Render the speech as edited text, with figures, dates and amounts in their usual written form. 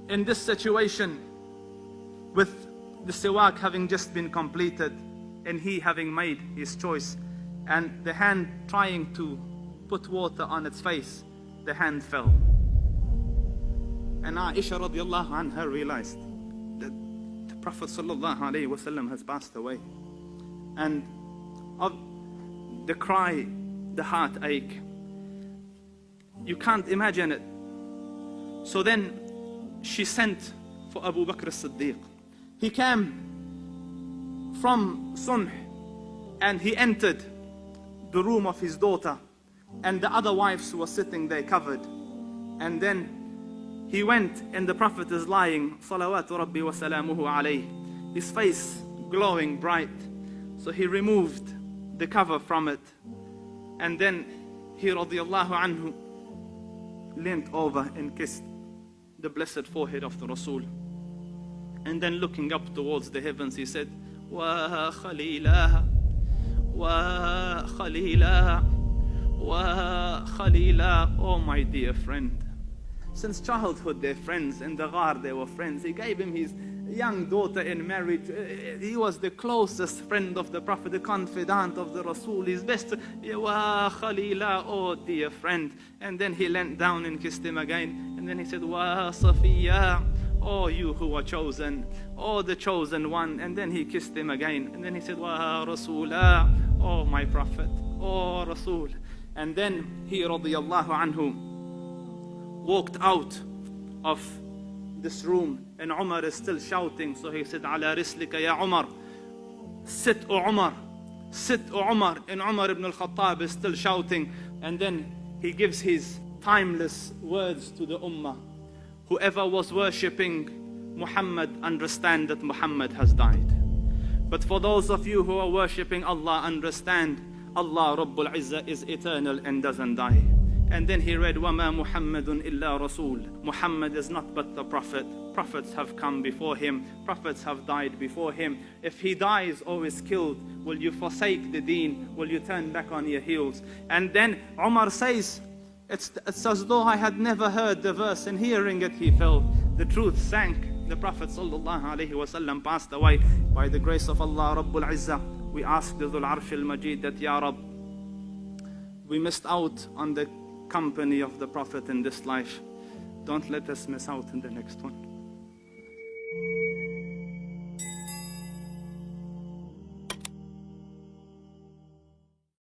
in this situation, with the siwak having just been completed and he having made his choice, and the hand trying to put water on its face, the hand fell. And Aisha radiallahu anha realized that the Prophet sallallahu alaihi wasallam has passed away. And of the cry, the heartache, you can't imagine it. So then she sent for Abu Bakr as-Siddiq. He came from Sunh and he entered the room of his daughter, and the other wives were sitting there covered. And then he went, and the Prophet is lying, salawatu Rabbii wa salamuhu alayhi, his face glowing bright. So he removed the cover from it, and then he radiallahu anhu leant over and kissed the blessed forehead of the Rasul. And then looking up towards the heavens, he said, Wa Khalilah, Wa Khalilah, Wa Khalilah. Oh my dear friend. Since childhood they're friends, in the ghar they were friends. He gave him his young daughter in marriage. He was the closest friend of the Prophet, the confidant of the Rasul, his best. Wa Khalilah, oh dear friend. And then he leant down and kissed him again. And then he said, Wa Safiya, oh you who are chosen, oh the chosen one. And then he kissed him again. And then he said, Wa Rasulah, oh my Prophet, oh Rasul. And then he radiallahu anhu walked out of this room, and Umar is still shouting. So he said, Ala rislika ya Umar, sit o Umar, sit o Umar. And Umar ibn al-Khattab is still shouting. And then he gives his timeless words to the ummah. Whoever was worshipping Muhammad, understand that Muhammad has died. But for those of you who are worshipping Allah, understand Allah Rabbul Izzah is eternal and doesn't die. And then he read, وَمَا مُحَمَّدٌ إِلَّا رَسُولٌ. Muhammad is not but the Prophet. Prophets have come before him. Prophets have died before him. If he dies or is killed, will you forsake the deen? Will you turn back on your heels? And then Umar says, it's as though I had never heard the verse, and hearing it he felt. The truth sank. The Prophet ﷺ passed away. By the grace of Allah Rabbul Izzah, we ask the Dhul Arsh al-Majid that, Ya Rab, we missed out on the company of the Prophet in this life. Don't let us miss out in the next one.